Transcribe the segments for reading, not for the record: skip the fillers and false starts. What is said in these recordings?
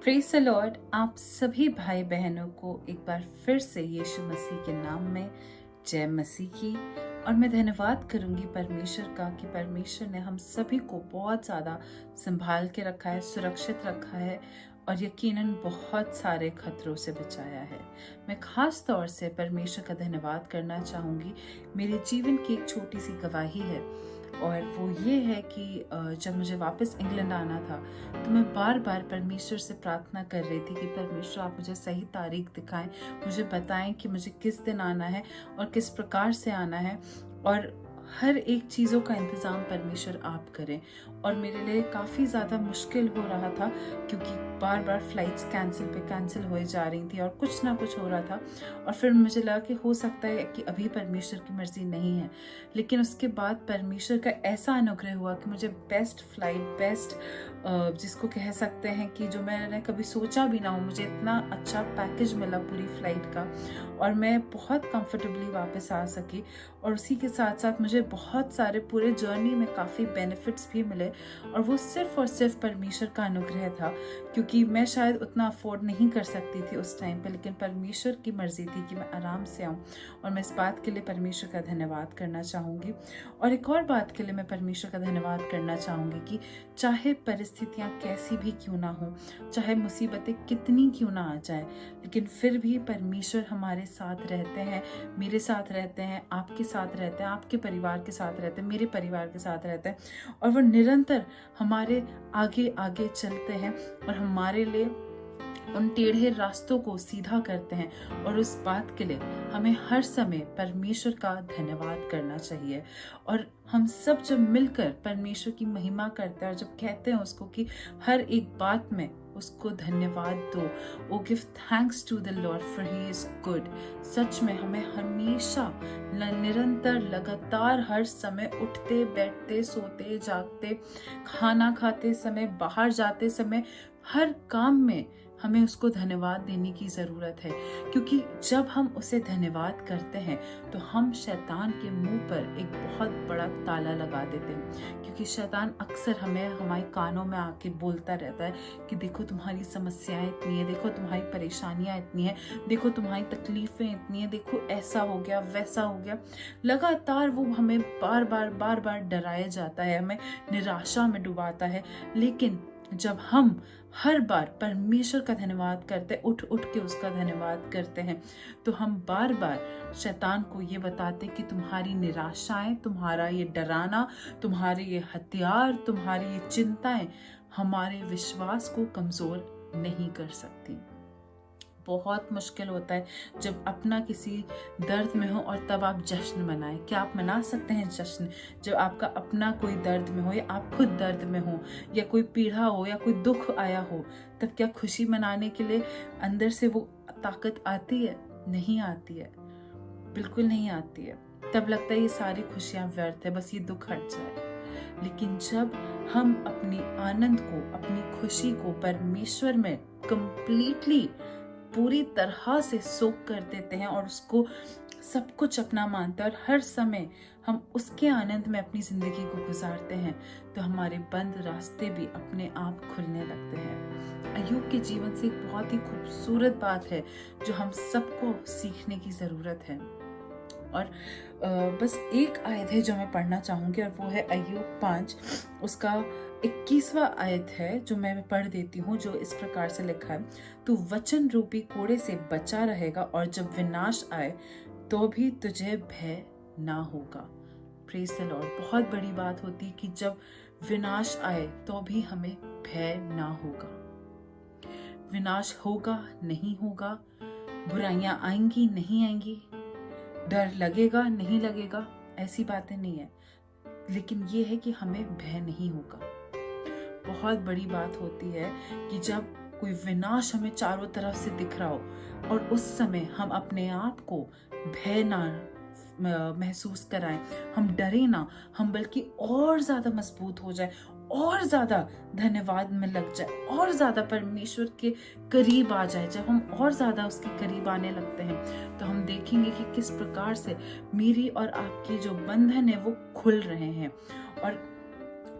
Praise the Lord. आप सभी भाई बहनों को एक बार फिर से यीशु मसीह के नाम में जय मसीह की। और मैं धन्यवाद करूंगी परमेश्वर का कि परमेश्वर ने हम सभी को बहुत ज़्यादा संभाल के रखा है, सुरक्षित रखा है और यकीनन बहुत सारे खतरों से बचाया है। मैं खास तौर से परमेश्वर का धन्यवाद करना चाहूँगी। मेरे जीवन की एक छोटी सी गवाही है और वो ये है कि जब मुझे वापस इंग्लैंड आना था तो मैं बार बार परमेश्वर से प्रार्थना कर रही थी कि परमेश्वर आप मुझे सही तारीख दिखाएं, मुझे बताएं कि मुझे किस दिन आना है और किस प्रकार से आना है और हर एक चीज़ों का इंतज़ाम परमेश्वर आप करें। और मेरे लिए काफ़ी ज़्यादा मुश्किल हो रहा था क्योंकि बार बार फ्लाइट्स कैंसिल हो जा रही थी और कुछ ना कुछ हो रहा था। और फिर मुझे लगा कि हो सकता है कि अभी परमेश्वर की मर्ज़ी नहीं है, लेकिन उसके बाद परमेश्वर का ऐसा अनुग्रह हुआ कि मुझे बेस्ट फ्लाइट, जिसको कह सकते हैं कि जो मैंने कभी सोचा भी ना हो, मुझे इतना अच्छा पैकेज मिला पूरी फ्लाइट का और मैं बहुत कंफर्टेबली वापस आ सकी। और उसी के साथ साथ मुझे बहुत सारे पूरे जर्नी में काफ़ी बेनिफिट्स भी मिले और वो सिर्फ और सिर्फ परमेश्वर का अनुग्रह था, क्योंकि मैं शायद उतना अफोर्ड नहीं कर सकती थी उस टाइम पे, लेकिन परमेश्वर की मर्जी थी कि मैं आराम से आऊँ और मैं इस बात के लिए परमेश्वर का धन्यवाद करना चाहूँगी। और एक और बात के लिए मैं परमेश्वर का धन्यवाद करना चाहूँगी कि चाहे परिस्थितियाँ कैसी भी क्यों ना हो, चाहे मुसीबतें कितनी क्यों ना आ जाए, लेकिन फिर भी परमेश्वर हमारे साथ रहते हैं, मेरे साथ रहते हैं, आपके साथ रहते हैं, आपके परिवार के साथ रहते हैं, मेरे परिवार के साथ रहते हैं और वो निरंतर हमारे आगे आगे चलते हैं और हमारे लिए उन टेढ़े रास्तों को सीधा करते हैं। और उस बात के लिए हमें हर समय परमेश्वर का धन्यवाद करना चाहिए। और हम सब जब मिलकर परमेश्वर की महिमा करते हैं और जब कहते हैं उसको कि हर एक बात में उसको धन्यवाद दो, O give thanks to the Lord for he is good. सच में हमें हमेशा निरंतर लगातार हर समय उठते बैठते सोते जागते खाना खाते समय बाहर जाते समय हर काम में हमें उसको धन्यवाद देने की ज़रूरत है, क्योंकि जब हम उसे धन्यवाद करते हैं तो हम शैतान के मुंह पर एक बहुत बड़ा ताला लगा देते हैं। क्योंकि शैतान अक्सर हमें हमारे कानों में आके बोलता रहता है कि देखो तुम्हारी समस्याएं इतनी है, देखो तुम्हारी परेशानियां इतनी है, देखो तुम्हारी तकलीफें इतनी है, देखो ऐसा हो गया वैसा हो गया। लगातार वो हमें बार बार डराया जाता है, हमें निराशा में डुबाता है। लेकिन जब हम हर बार परमेश्वर का धन्यवाद करते, उठ उठ के उसका धन्यवाद करते हैं, तो हम बार बार शैतान को ये बताते कि तुम्हारी निराशाएं, तुम्हारा ये डराना, तुम्हारे ये हथियार, तुम्हारी ये चिंताएं हमारे विश्वास को कमजोर नहीं कर सकती। बहुत मुश्किल होता है जब अपना किसी दर्द में हो और तब आप जश्न मनाएं। क्या आप मना सकते हैं जश्न जब आपका अपना कोई दर्द में हो या आप खुद दर्द में हो या कोई पीड़ा हो या कोई दुख आया हो? तब क्या खुशी मनाने के लिए अंदर से वो ताकत आती है? नहीं आती है, बिल्कुल नहीं आती है। तब लगता है ये सारी खुशियां व्यर्थ है, बस ये दुख हट जाए। लेकिन जब हम अपनी आनंद को, अपनी खुशी को परमेश्वर में कंप्लीटली पूरी तरह से सोख कर देते हैं और उसको सब कुछ अपना मानते हैं और हर समय हम उसके आनंद में अपनी जिंदगी को गुजारते हैं, तो हमारे बंद रास्ते भी अपने आप खुलने लगते हैं। अय्यूब के जीवन से एक बहुत ही खूबसूरत बात है जो हम सबको सीखने की जरूरत है। और बस एक आयत है जो मैं पढ़ना चाहूंगी और वो है अय्यूब 5, उसका 21वां आयत है जो मैं पढ़ देती हूँ, जो इस प्रकार से लिखा है, तू वचन रूपी कोड़े से बचा रहेगा और जब विनाश आए तो भी तुझे भय ना होगा। Praise the Lord. बहुत बड़ी बात होती है कि जब विनाश आए तो भी हमें भय ना होगा। विनाश होगा नहीं होगा, बुराइयां आएंगी नहीं आएंगी, डर लगेगा नहीं लगेगा, ऐसी बातें नहीं है, लेकिन ये है कि हमें भय नहीं होगा। बहुत बड़ी बात होती है कि जब कोई विनाश हमें चारों तरफ से दिख रहा हो और उस समय हम अपने आप को भय ना महसूस कराएं, हम डरे ना, हम बल्कि और ज्यादा मजबूत हो जाए, और ज्यादा धन्यवाद में लग जाए, और ज्यादा परमेश्वर के करीब आ जाए। जब हम और ज्यादा उसके करीब आने लगते हैं तो हम देखेंगे कि किस प्रकार से मेरी और आपकी जो बंधन है वो खुल रहे हैं। और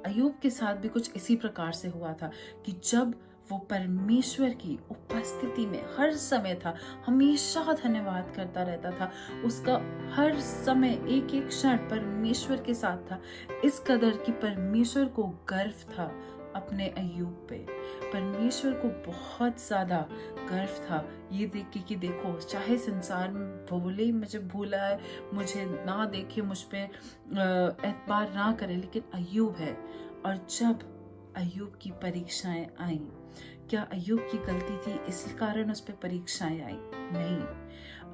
अय्यूब के साथ भी कुछ इसी प्रकार से हुआ था कि जब वो परमेश्वर की उपस्थिति में हर समय था, हमेशा धन्यवाद करता रहता था। उसका हर समय एक एक क्षण परमेश्वर के साथ था। इस कदर कि परमेश्वर को गर्व था अपने अय्यूब पे। परमेश्वर को बहुत ज्यादा गर्व था ये देख के कि देखो, चाहे संसार में बोले मुझे भूला है, मुझे ना देखे, मुझ पे एतबार ना करे, लेकिन अय्यूब है। और जब अय्यूब की परीक्षाएं आई, क्या अय्यूब की गलती थी इस कारण उस पर परीक्षाएं आई? नहीं,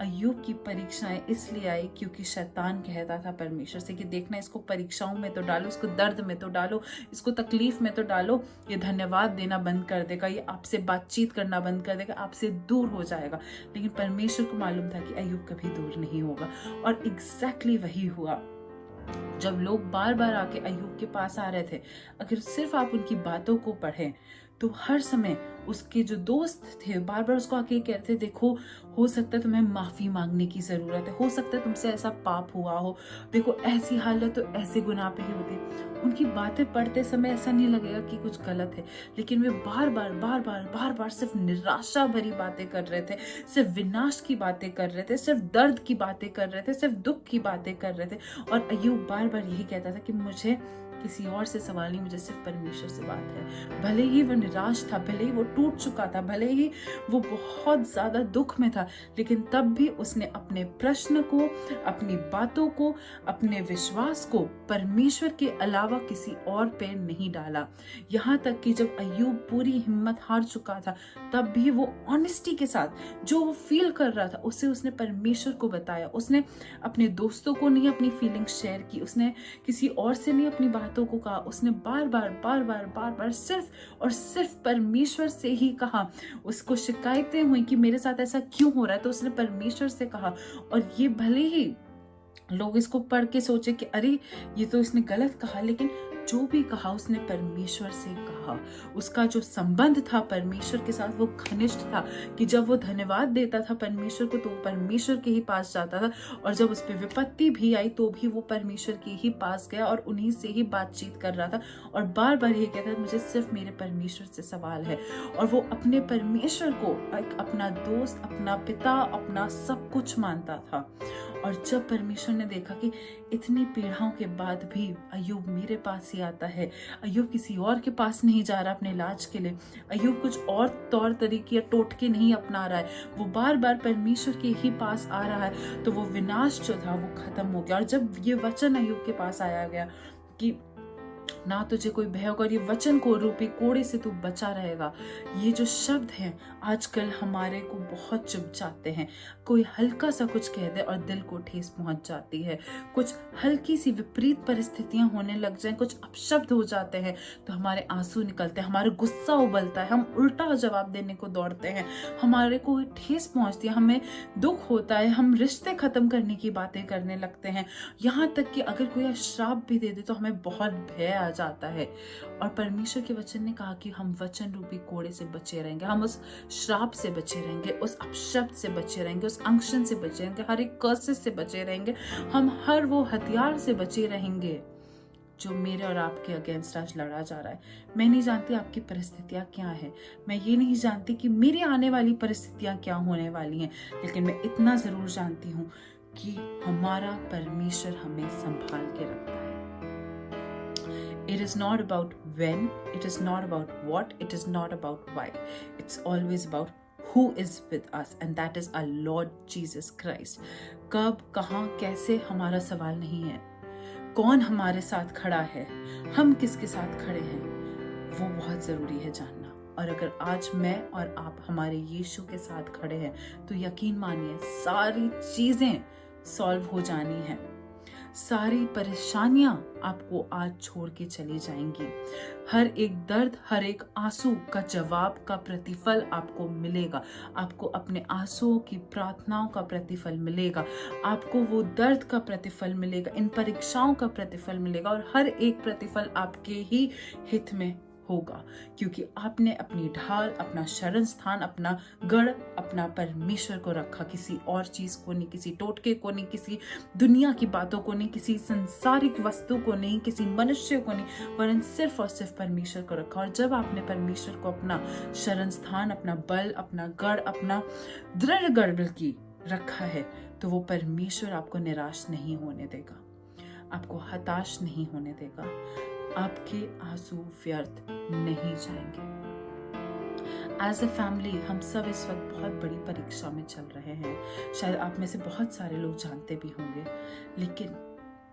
अय्यूब की परीक्षाएं इसलिए आई क्योंकि शैतान कहता था परमेश्वर से कि देखना, इसको परीक्षाओं में तो डालो, इसको दर्द में तो डालो, इसको तकलीफ में तो डालो, ये धन्यवाद देना बंद कर देगा, ये आपसे बातचीत करना बंद कर देगा, आपसे दूर हो जाएगा। लेकिन परमेश्वर को मालूम था कि अय्यूब कभी दूर नहीं होगा। और एग्जैक्टली वही हुआ। जब लोग बार बार आके अय्यूब के पास आ रहे थे, अगर सिर्फ आप उनकी बातों को पढ़ें तो हर समय उसके जो दोस्त थे बार बार उसको आके कहते थे, देखो हो सकता है तुम्हें माफी मांगने की जरूरत है, हो सकता है तुमसे ऐसा पाप हुआ हो, देखो ऐसी हालत तो ऐसे गुनाह पे ही होती। उनकी बातें पढ़ते समय ऐसा नहीं लगेगा कि कुछ गलत है, लेकिन वे बार बार सिर्फ निराशा भरी बातें कर रहे थे, सिर्फ विनाश की बातें कर रहे थे, सिर्फ दर्द की बातें कर रहे थे, सिर्फ दुख की बातें कर रहे थे। और अय्यूब बार बार यही कहता था कि मुझे किसी और से सवाल नहीं, मुझे सिर्फ परमेश्वर से बात है। भले ही वो निराश था, भले ही वो टूट चुका था, भले ही वो बहुत ज्यादा दुख में था, लेकिन तब भी उसने अपने प्रश्न को, अपनी बातों को, अपने विश्वास को परमेश्वर के अलावा किसी और पे नहीं डाला। यहाँ तक कि जब अय्यूब पूरी हिम्मत हार चुका था, तब भी वो ऑनेस्टी के साथ जो वो फील कर रहा था उसे उसने परमेश्वर को बताया। उसने अपने दोस्तों को नहीं अपनी फीलिंग्स शेयर की, उसने किसी और से नहीं अपनी बातों को कहा, उसने बार बार सिर्फ और सिर्फ परमेश्वर से ही कहा। उसको शिकायतें हुई कि मेरे साथ ऐसा क्यों हो रहा है, तो उसने परमेश्वर से कहा। और ये भले ही लोग इसको पढ़ के सोचे कि अरे ये तो इसने गलत कहा, लेकिन जो भी कहा उसने परमेश्वर से कहा। उसका जो संबंध था परमेश्वर के साथ वो घनिष्ठ था कि जब वो धन्यवाद देता था परमेश्वर को तो वो परमेश्वर के ही पास जाता था, और जब उस पर विपत्ति भी आई तो भी वो परमेश्वर के ही पास गया और उन्हीं से ही बातचीत कर रहा था। और बार बार ये कहता था मुझे सिर्फ मेरे परमेश्वर से सवाल है। और वो अपने परमेश्वर को एक अपना दोस्त, अपना पिता, अपना सब कुछ मानता था। और जब परमेश्वर ने देखा कि इतनी पीड़ाओं के बाद भी अय्यूब मेरे पास ही आता है, अय्यूब किसी और के पास नहीं जा रहा अपने इलाज के लिए, अय्यूब कुछ और तौर तरीके या टोटके नहीं अपना रहा है, वो बार बार परमेश्वर के ही पास आ रहा है, तो वो विनाश जो था वो खत्म हो गया। और जब ये वचन अय्यूब के पास आया गया कि ना तुझे कोई भय होगा, ये वचन को रूपी कोड़े से तू बचा रहेगा, ये जो शब्द हैं आजकल हमारे को बहुत चुभ जाते हैं। कोई हल्का सा कुछ कह दे और दिल को ठेस पहुंच जाती है। कुछ हल्की सी विपरीत परिस्थितियां होने लग जाएं, कुछ अपशब्द हो जाते हैं तो हमारे आंसू निकलते हैं, हमारे गुस्सा उबलता है, हम उल्टा जवाब देने को दौड़ते हैं, हमारे को ठेस पहुंचती है, हमें दुख होता है, हम रिश्ते खत्म करने की बातें करने लगते हैं। यहाँ तक कि अगर कोई श्राप भी दे दे तो हमें बहुत भय आ जाता है। और परमेश्वर के वचन ने कहा कि हम वचन रूपी कोड़े से बचे रहेंगे, हम उस श्राप से बचे रहेंगे, उस अपशब्द से बचे रहेंगे, उस अंशन से बचे रहेंगे, हर एक कर्सेस से बचे रहेंगे, हम हर वो हथियार से बचे रहेंगे जो मेरे और आपके अगेंस्ट आज लड़ा जा रहा है। मैं नहीं जानती आपकी परिस्थितियां क्या है, मैं ये नहीं जानती कि मेरी आने वाली परिस्थितियां क्या होने वाली हैं, लेकिन मैं इतना जरूर जानती हूँ कि हमारा परमेश्वर हमें संभाल के रखता है। It is not about when, it is not about what, it is not about why. It's always about who is with us, and that is our Lord Jesus Christ. कब, कहाँ, कैसे हमारा सवाल नहीं है, कौन हमारे साथ खड़ा है, हम किसके साथ खड़े हैं, वो बहुत जरूरी है जानना। और अगर आज मैं और आप हमारे यीशु के साथ खड़े हैं तो यकीन मानिए सारी चीजें सॉल्व हो जानी है, सारी परेशानियां आपको आज छोड़ के चली जाएंगी। हर एक दर्द, हर एक आंसू का जवाब का प्रतिफल आपको मिलेगा, आपको अपने आंसुओं की प्रार्थनाओं का प्रतिफल मिलेगा, आपको वो दर्द का प्रतिफल मिलेगा, इन परीक्षाओं का प्रतिफल मिलेगा, और हर एक प्रतिफल आपके ही हित में होगा, क्योंकि आपने अपनी ढाल, अपना शरण स्थान, अपना गढ़, अपना परमेश्वर को रखा। किसी और चीज को नहीं, किसी टोटके को नहीं, किसी दुनिया की बातों को नहीं, किसी संसारिक वस्तु को नहीं, किसी मनुष्य को नहीं, वरन सिर्फ और सिर्फ परमेश्वर को रखा। और जब आपने परमेश्वर को अपना शरण स्थान, अपना बल, अपना गढ़, अपना दृढ़ गढ़ की रखा है, तो वो परमेश्वर आपको निराश नहीं होने देगा, आपको हताश नहीं होने देगा, आपके आंसू व्यर्थ नहीं जाएंगे। एज अ फैमिली हम सब इस वक्त बहुत बड़ी परीक्षा में चल रहे हैं। शायद आप में से बहुत सारे लोग जानते भी होंगे, लेकिन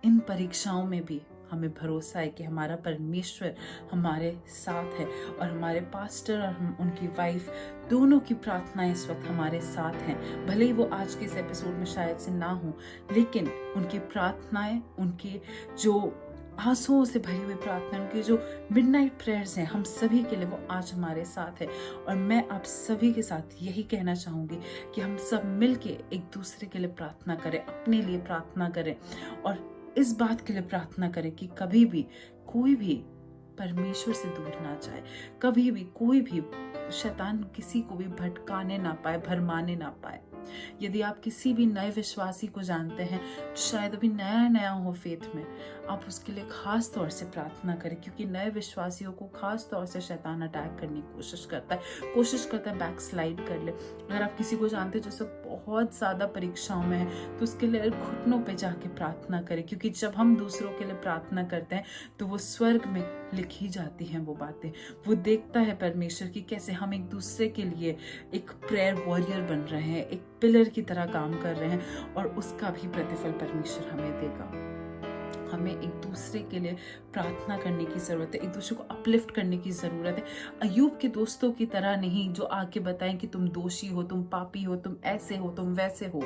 इन परीक्षाओं में भी हमें भरोसा है कि हमारा परमेश्वर हमारे साथ है, और हमारे पास्टर और हम उनकी वाइफ दोनों की प्रार्थनाएं इस वक्त हमारे साथ हैं। भले ही वो आज के इस एपिसोड में शायद से ना हो, लेकिन उनकी प्रार्थनाएं, उनके जो आंसुओं से भरी हुई प्रार्थना, उनके जो मिडनाइट प्रेयर्स हैं, हम सभी के लिए वो आज हमारे साथ है। और मैं आप सभी के साथ यही कहना चाहूंगी कि हम सब मिलके एक दूसरे के लिए प्रार्थना करें, अपने लिए प्रार्थना करें, और इस बात के लिए प्रार्थना करें कि कभी भी कोई भी परमेश्वर से दूर ना जाए, कभी भी कोई भी शैतान किसी को भी भटकाने ना पाए, भरमाने ना पाए। यदि आप किसी भी नए विश्वासी को जानते हैं, शायद अभी नया नया हो फेथ में, आप उसके लिए खास तौर से प्रार्थना करें, क्योंकि नए विश्वासियों को खास तौर से शैतान अटैक करने की कोशिश करता है बैक स्लाइड कर ले। अगर आप किसी को जानते हैं जो सब बहुत ज्यादा परीक्षाओं में है, तो उसके लिए घुटनों पे जाके प्रार्थना करें, क्योंकि जब हम दूसरों के लिए प्रार्थना करते हैं तो वो स्वर्ग में लिखी जाती हैं वो बातें। वो देखता है परमेश्वर की कैसे हम एक दूसरे के लिए एक प्रेयर वॉरियर बन रहे हैं, एक पिलर की तरह काम कर रहे हैं, और उसका भी प्रतिफल परमेश्वर हमें देगा। हमें एक दूसरे के लिए प्रार्थना करने की जरूरत है, एक दूसरे को अपलिफ्ट करने की जरूरत है। अय्यूब के दोस्तों की तरह नहीं, जो आके बताएं कि तुम दोषी हो, तुम पापी हो, तुम ऐसे हो, तुम वैसे हो।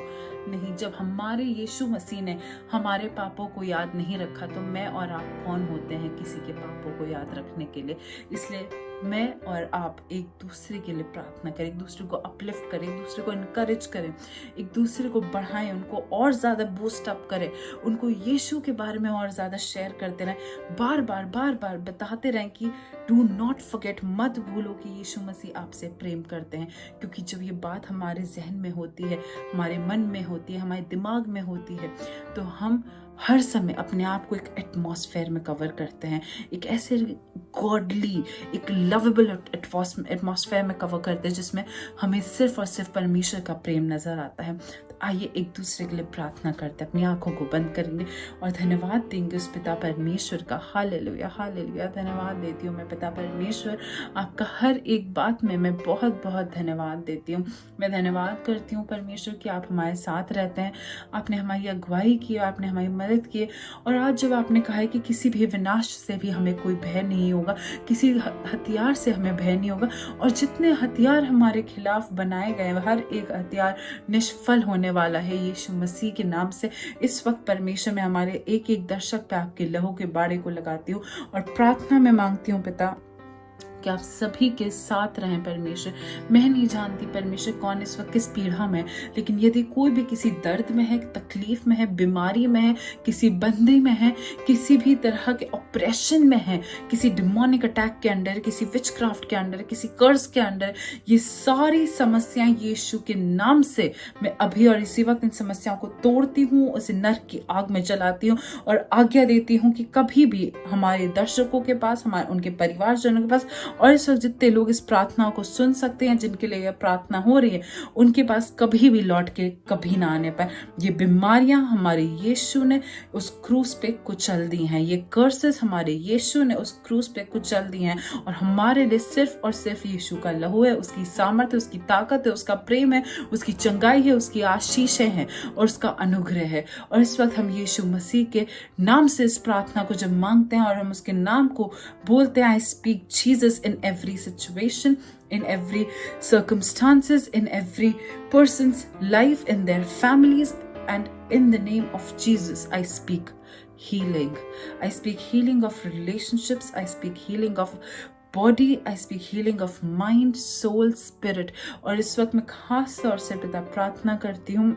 नहीं, जब हमारे यीशु मसीह ने हमारे पापों को याद नहीं रखा, तो मैं और आप कौन होते हैं किसी के पापों को याद रखने के लिए। इसलिए मैं और आप एक दूसरे के लिए प्रार्थना करें, एक दूसरे को अपलिफ्ट करें, एक दूसरे को इनकरेज करें, एक दूसरे को बढ़ाएं, उनको और ज्यादा बूस्ट अप करें, उनको यीशु के बारे में और ज्यादा शेयर करते रहें, बार बार बताते रहें कि डू नॉट फॉरगेट, मत भूलो कि यीशु मसीह आपसे प्रेम करते हैं। क्योंकि जब ये बात हमारे जहन में होती है, हमारे मन में होती है, हमारे दिमाग में होती है, तो हम हर समय अपने आप को एक एटमॉस्फेयर में कवर करते हैं, एक ऐसे गॉडली, एक लवेबल एटमॉस्फेयर में कवर करते हैं जिसमें हमें सिर्फ और सिर्फ परमेश्वर का प्रेम नजर आता है। तो आइए एक दूसरे के लिए प्रार्थना करते हैं, अपनी आंखों को बंद करेंगे और धन्यवाद देंगे उस पिता परमेश्वर का। Hallelujah hallelujah. धन्यवाद देती हूँ मैं पिता परमेश्वर, आपका हर एक बात में मैं बहुत बहुत धन्यवाद देती हूँ। मैं धन्यवाद करती हूँ परमेश्वर कि आप हमारे साथ रहते हैं, आपने हमारी अगुवाई की, आपने हमारी मदद की। और आज जब आपने कहा है कि किसी भी विनाश से भी हमें कोई भय नहीं होगा, किसी हथियार से हमें भय नहीं होगा, और जितने हथियार हमारे खिलाफ बनाए गए हर एक हथियार निष्फल होने वाला है यीशु मसीह के नाम से। इस वक्त परमेश्वर में हमारे एक एक दर्शक पे आपके लहू के बाड़े को लगाती हूँ और प्रार्थना में मांगती हूँ पिता कि आप सभी के साथ रहें परमेश्वर। मैं नहीं जानती परमेश्वर कौन इस वक्त किस पीड़ा में है, लेकिन यदि कोई भी किसी दर्द में है, तकलीफ में है, बीमारी में है, किसी बंदी में है, किसी भी तरह के ऑपरेशन में है, किसी डिमोनिक अटैक के अंडर, किसी विचक्राफ्ट के अंडर, किसी कर्ज के अंडर, ये सारी समस्याएं यीशु के नाम से मैं अभी और इसी वक्त इन समस्याओं को तोड़ती हूँ, उसे नरक की आग में जलाती हूँ और आज्ञा देती हूँ कि कभी भी हमारे दर्शकों के पास, हमारे उनके परिवारजनों के पास, और इस वक्त जितने लोग इस प्रार्थना को सुन सकते हैं, जिनके लिए यह प्रार्थना हो रही है, उनके पास कभी भी लौट के कभी ना आने पाए। ये बीमारियां हमारे यीशु ने उस क्रूस पे कुचल दी हैं, ये कर्सेस हमारे यीशु ने उस क्रूस पे कुचल दी हैं, और हमारे लिए सिर्फ और सिर्फ यीशु का लहू है, उसकी सामर्थ्य, उसकी ताकत है, उसका प्रेम है, उसकी चंगाई है, उसकी आशीषें हैं और उसका अनुग्रह है। और इस वक्त हम यीशु मसीह के नाम से इस प्रार्थना को जब मांगते हैं और हम उसके नाम को बोलते हैं, I speak Jesus in every situation, in every circumstances, in every person's life, in their families, and in the name of Jesus, I speak healing. I speak healing of relationships. I speak healing of body. I speak healing of mind, soul, spirit. और इस वक्त मैं खास तौर से पिता प्रार्थना करती हूँ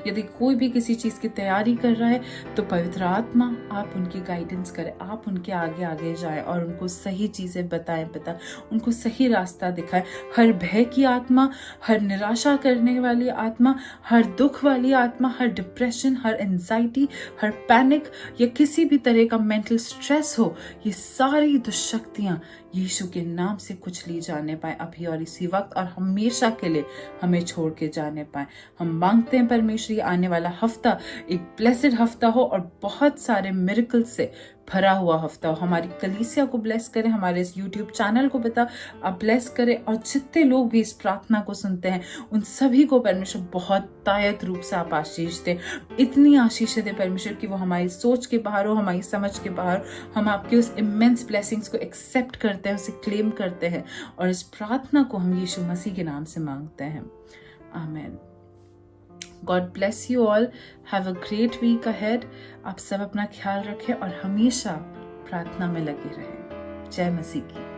यदि कोई भी किसी चीज़ की तैयारी कर रहा है तो पवित्र आत्मा आप उनकी गाइडेंस करें, आप उनके आगे आगे जाएं और उनको सही चीज़ें बताएं, उनको सही रास्ता दिखाएं। हर भय की आत्मा, हर निराशा करने वाली आत्मा, हर दुख वाली आत्मा, हर डिप्रेशन, हर एंजाइटी, हर पैनिक या किसी भी तरह का मेंटल स्ट्रेस हो, ये सारी दुष्शक्तियां यीशु के नाम से कुछ ली जाने पाए अभी और इसी वक्त और हमेशा के लिए हमें छोड़ के जाने पाए। हम मांगते हैं परमेश्वर ये आने वाला हफ्ता एक ब्लेस्ड हफ्ता हो और बहुत सारे मिरेकल से भरा हुआ हफ्ता हो। हमारी कलीसिया को ब्लेस करें, हमारे इस YouTube चैनल को आप ब्लेस करें और जितने लोग भी इस प्रार्थना को सुनते हैं उन सभी को परमेश्वर बहुत तायत रूप से आप आशीष दें। इतनी आशीष दे परमेश्वर कि वो हमारी सोच के बाहर हो, हमारी समझ के बाहर। हम आपके उस इमेंस ब्लेसिंग्स को एक्सेप्ट करते हैं, उसे क्लेम करते हैं और इस प्रार्थना को हम यीशु मसीह के नाम से मांगते हैं। आमीन। God bless you all. Have a great week ahead. आप सब अपना ख्याल रखें और हमेशा प्रार्थना में लगे रहें। जय मसीह की।